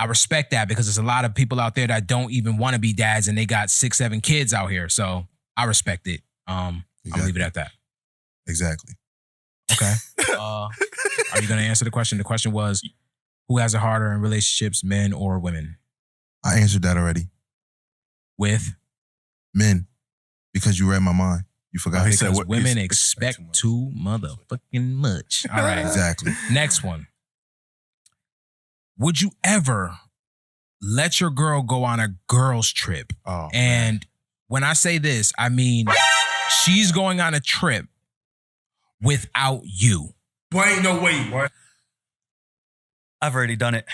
respect that because there's a lot of people out there that don't even want to be dads and they got 6, 7 kids out here. So I respect it. I'll leave it at that. Exactly. Okay. Are you going to answer the question? The question was, who has it harder in relationships, men or women? I answered that already. With? Men. Because you read my mind. You forgot. Because women expect too motherfucking much. All right. Exactly. Next one. Would you ever let your girl go on a girls trip? Oh, and when I say this, I mean she's going on a trip without you. Boy, ain't no way, boy. I've already done it.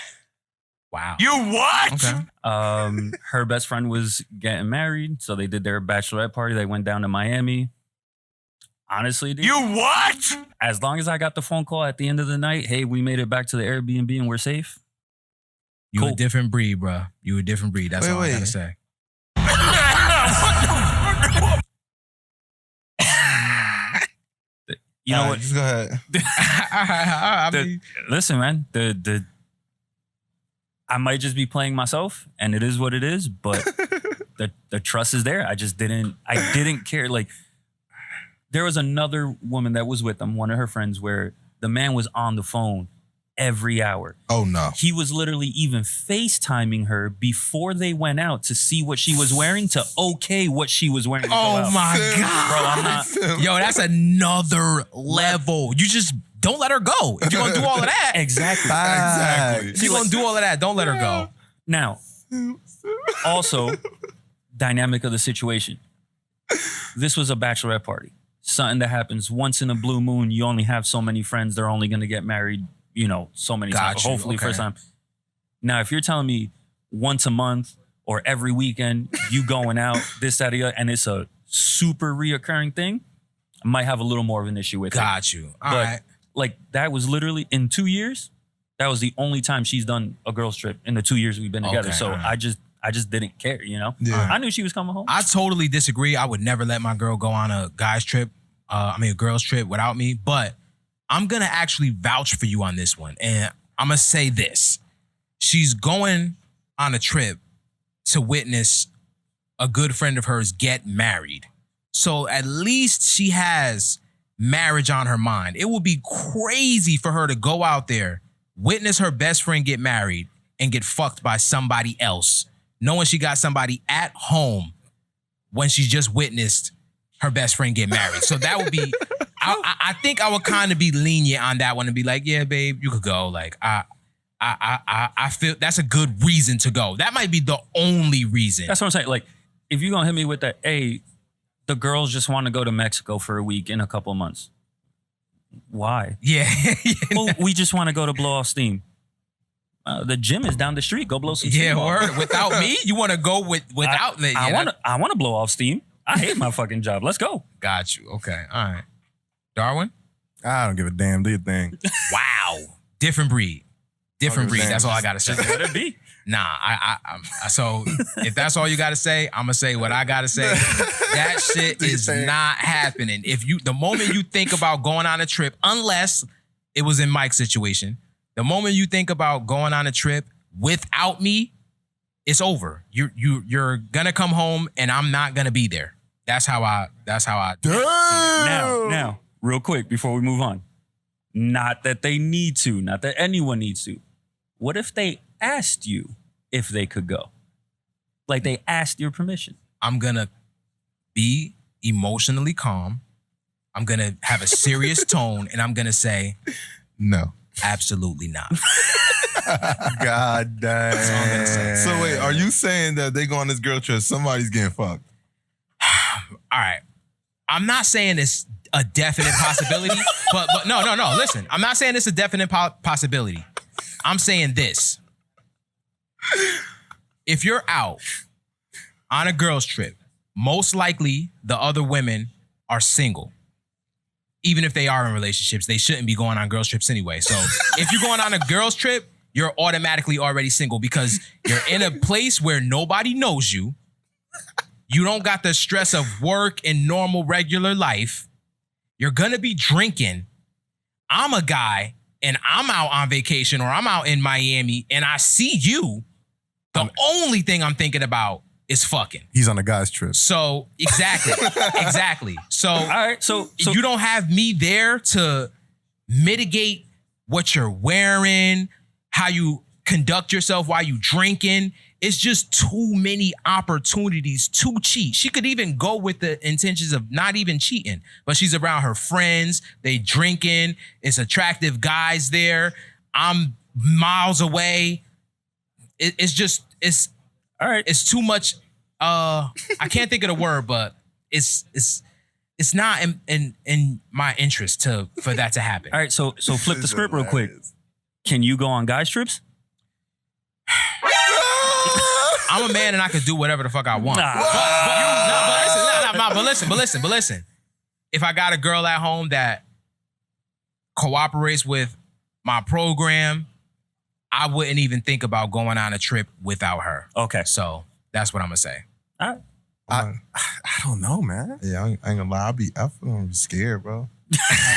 Wow. You what? Okay. Her best friend was getting married, so they did their bachelorette party. They went down to Miami. Honestly, dude, You what? as long as I got the phone call at the end of the night, hey, we made it back to the Airbnb and we're safe. You a Cool. different breed, bro. You a different breed. That's all I gotta say. You know what? Just go ahead. I mean, Listen, man, I might just be playing myself, and it is what it is. But the trust is there. I didn't care. Like, there was another woman that was with them, one of her friends, where the man was on the phone every hour. Oh no. He was literally even FaceTiming her before they went out to see what she was wearing, to okay what she was wearing. To go out. oh my God. Bro, I'm not. Yo, that's another level. You just don't let her go. If you're gonna do all of that, Exactly. Exactly. if you're gonna do all of that, don't let her go. Now, also, dynamic of the situation. This was a bachelorette party. Something that happens once in a blue moon. You only have so many friends. They're only going to get married, so many Got times. you. Hopefully Okay. first time. Now, if you're telling me once a month or every weekend you going out, this, that, or the other, and it's a super reoccurring thing, I might have a little more of an issue with it. Got you. All But right. like that was literally in 2 years. That was the only time she's done a girls trip in the 2 years we've been together. Okay, So alright. I just didn't care, Yeah. I knew she was coming home. I totally disagree. I would never let my girl go on a guy's trip. A girl's trip without me. But I'm gonna actually vouch for you on this one, and I'm gonna say this: she's going on a trip to witness a good friend of hers get married. So at least she has marriage on her mind. It would be crazy for her to go out there, witness her best friend get married, and get fucked by somebody else, knowing she got somebody at home when she just witnessed her best friend get married. So that would be, I think I would kind of be lenient on that one and be like, yeah, babe, you could go. Like, I feel that's a good reason to go. That might be the only reason. That's what I'm saying. Like, if you're gonna hit me with that, hey, the girls just want to go to Mexico for a week in a couple of months. Why? Yeah. Well, we just want to go to blow off steam. The gym is down the street. Go blow some steam. Yeah, off. word. Without me, you want to go without me. I want to blow off steam. I hate my fucking job. Let's go. Got you. Okay. All right. Darwin? I don't give a damn. Do your thing. Wow. Different breed. Different breed. That's all I gotta say. Just let it be. Nah, so if that's all you gotta say, I'm gonna say what I gotta say. That shit is not happening. The moment you think about going on a trip, unless it was in Mike's situation, the moment you think about going on a trip without me, it's over. You're gonna come home and I'm not gonna be there. That's how I Now, real quick before we move on. Not that they need to, not that anyone needs to. What if they asked you if they could go? Like they asked your permission. I'm gonna be emotionally calm. I'm gonna have a serious tone and I'm gonna say, No. absolutely not. God damn. That's all I'm gonna say. So wait, are you saying that they go on this girl trip, somebody's getting fucked? All right. I'm not saying it's a definite possibility, but no. Listen, I'm not saying it's a definite possibility. I'm saying this. If you're out on a girl's trip, most likely the other women are single. Even if they are in relationships, they shouldn't be going on girls' trips anyway. So if you're going on a girls' trip, you're automatically already single because you're in a place where nobody knows you. You don't got the stress of work and normal regular life. You're gonna be drinking. I'm a guy and I'm out on vacation or I'm out in Miami and I see you, the only thing I'm thinking about is fucking. He's on a guy's trip. So exactly. So, All right, so you don't have me there to mitigate what you're wearing, how you conduct yourself while you drinking. It's just too many opportunities to cheat. She could even go with the intentions of not even cheating, but she's around her friends. They drinking. It's attractive guys there. I'm miles away. It's all right. It's too much. I can't think of the word, but it's not in my interest for that to happen. All right, so flip the script real quick. Can you go on guys trips? I'm a man and I can do whatever the fuck I want. But listen. If I got a girl at home that cooperates with my program, I wouldn't even think about going on a trip without her. Okay. So that's what I'm gonna say. All right. I don't know, man. Yeah, I ain't gonna lie. I feel I'm scared, bro.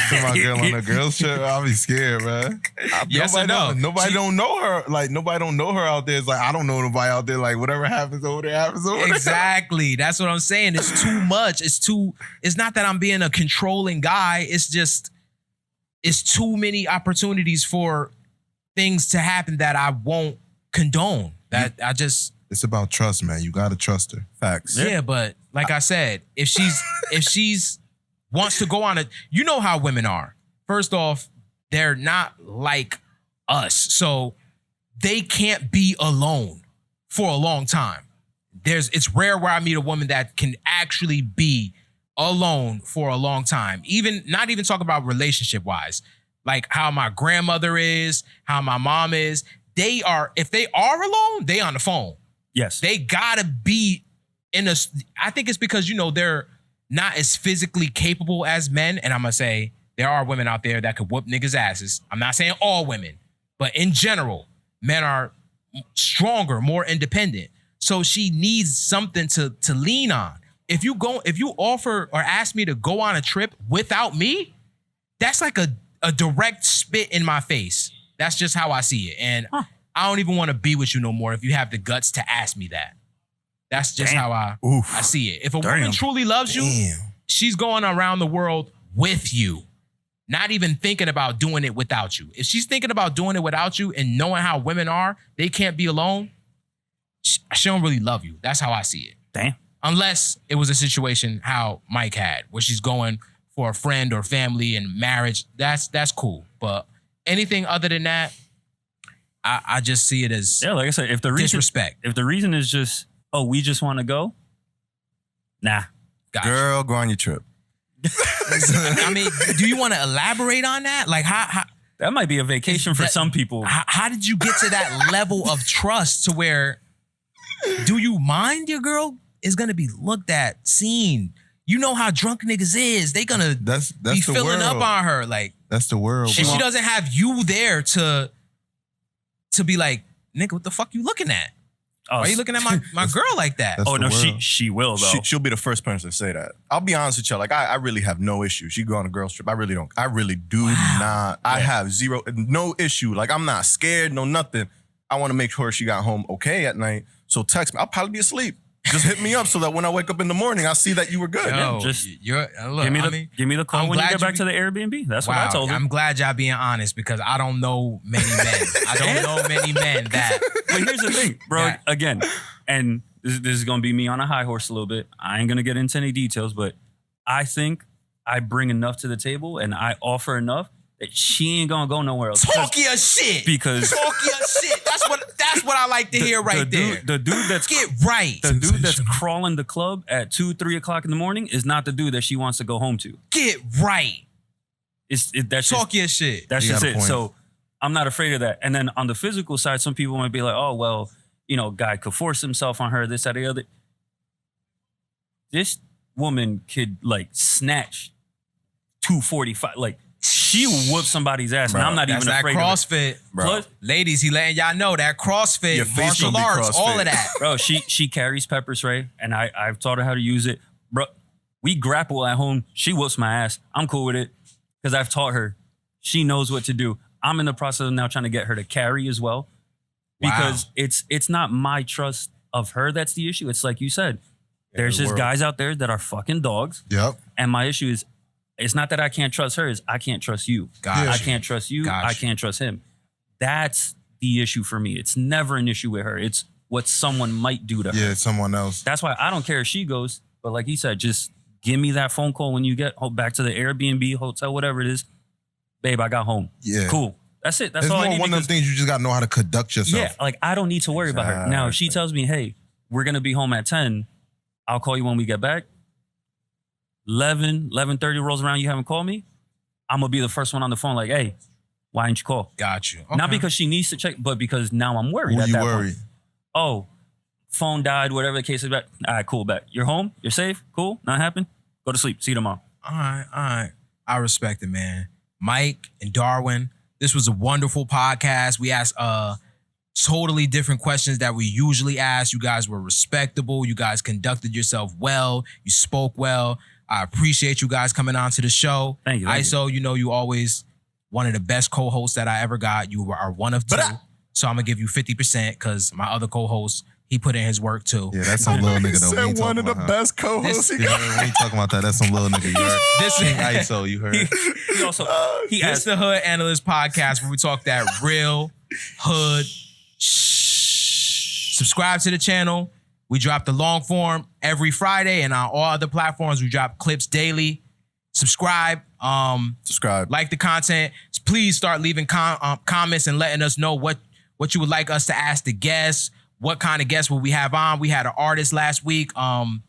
Put my girl on a girl's trip, I'll be scared, man. Yes or no? Nobody don't know her. Like, nobody don't know her out there. It's like, I don't know nobody out there. Like, whatever happens over there happens over there. Exactly. That's what I'm saying. It's too much. It's not that I'm being a controlling guy. It's too many opportunities for things to happen that I won't condone. It's about trust, man. You gotta trust her. Facts. Yeah, but like I said, if she's wants to go on you know how women are. First off, they're not like us. So they can't be alone for a long time. It's rare where I meet a woman that can actually be alone for a long time. Not even talk about relationship wise, like how my grandmother is, how my mom is. If they are alone, they on the phone. Yes. They gotta be I think it's because, they're not as physically capable as men. And I'm gonna say there are women out there that could whoop niggas' asses. I'm not saying all women, but in general, men are stronger, more independent. So she needs something to lean on. If you offer or ask me to go on a trip without me, that's like a direct spit in my face. That's just how I see it. And I don't even want to be with you no more if you have the guts to ask me that. That's just how I see it. If a woman truly loves you, she's going around the world with you, not even thinking about doing it without you. If she's thinking about doing it without you and knowing how women are, they can't be alone, she don't really love you. That's how I see it. Damn. Unless it was a situation how Mike had, where she's going for a friend or family and marriage, that's cool. But anything other than that, I just see it as like I said, if the reason is just, we just want to go, nah. Gotcha. Girl, go on your trip. I mean, do you want to elaborate on that? Like, how that might be a vacation for some people. How did you get to that level of trust to where, do you mind your girl is gonna be looked at, seen? You know how drunk niggas is. They gonna that's be filling up on her. Like, that's the world. She doesn't have you there to be like, nigga, what the fuck you looking at? Why are you looking at my girl like that? Oh no, she will though. She'll be the first person to say that. I'll be honest with you. Like I really have no issue. She go on a girl's trip. I really don't. I really do not. I have no issue. Like I'm not scared. No nothing. I want to make sure she got home okay at night. So text me. I'll probably be asleep. Just hit me up so that when I wake up in the morning, I see that you were good. Yo, just look, give me the call when you get back to the Airbnb. That's what I told her. I'm glad y'all being honest because I don't know many men. I don't know many men that. But here's the thing, bro. Again, and this is gonna be me on a high horse a little bit. I ain't gonna get into any details, but I think I bring enough to the table and I offer enough that she ain't gonna go nowhere else. Talk your shit. Because talk your shit. That's what I like to hear right there. The dude that's get right. The dude that's crawling the club at 2-3 o'clock in the morning is not the dude that she wants to go home to. Get right. That's talk your shit. That's just it. So I'm not afraid of that. And then on the physical side, some people might be like, oh well, guy could force himself on her, this, that, the other. This woman could like snatch 245, like. She will whoop somebody's ass, bro, and I'm not even afraid CrossFit, of it. Bro. Ladies, he letting y'all know that CrossFit, martial arts, all of that. Bro, she carries pepper spray, and I've taught her how to use it. Bro, we grapple at home. She whoops my ass. I'm cool with it because I've taught her. She knows what to do. I'm in the process of now trying to get her to carry as well. Because it's not my trust of her that's the issue. It's like you said, there's just guys out there that are fucking dogs. Yep. And my issue is, it's not that I can't trust her, it's I can't trust you. I can't trust you. I can't trust him. That's the issue for me. It's never an issue with her. It's what someone might do to her. Yeah, someone else. That's why I don't care if she goes. But like he said, just give me that phone call when you get back to the Airbnb, hotel, whatever it is. Babe, I got home. Yeah. Cool. That's it. That's It's all I more need. one of those things you just got to know how to conduct yourself. Yeah, like I don't need to worry about her. Now, if she tells me, hey, we're going to be home at 10, I'll call you when we get back. 11:30 rolls around, you haven't called me, I'm going to be the first one on the phone like, hey, why didn't you call? Got you. Okay. Not because she needs to check, but because now I'm worried. Who at you that worried? point. Oh, phone died, whatever the case is. All right, cool, bet. You're home? You're safe? Cool? Not happened? Go to sleep. See you tomorrow. All right. I respect it, man. Mike and Darwin, this was a wonderful podcast. We asked totally different questions that we usually ask. You guys were respectable. You guys conducted yourself well. You spoke well. I appreciate you guys coming on to the show. Thank you. ISO, you always one of the best co-hosts that I ever got. You are one of two. So I'm going to give you 50% because my other co-host, he put in his work too. Yeah, that's some little nigga though. We ain't one talking of the about best co-hosts he Yeah, got. we ain't talking about that. That's some little nigga. You heard? This King ISO, you heard? He also, he It's asked, the Hood Analyst Podcast where we talk that real hood shh. Subscribe to the channel. We drop the long form every Friday, and on all other platforms, we drop clips daily. Subscribe. Subscribe. Like the content. Please start leaving comments and letting us know what you would like us to ask the guests. What kind of guests will we have on? We had an artist last week. And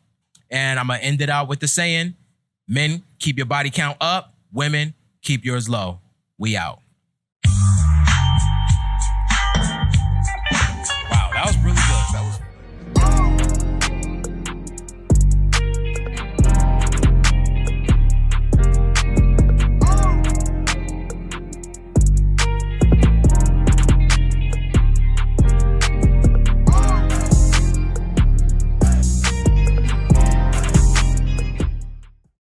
I'm going to end it out with the saying, men, keep your body count up. Women, keep yours low. We out.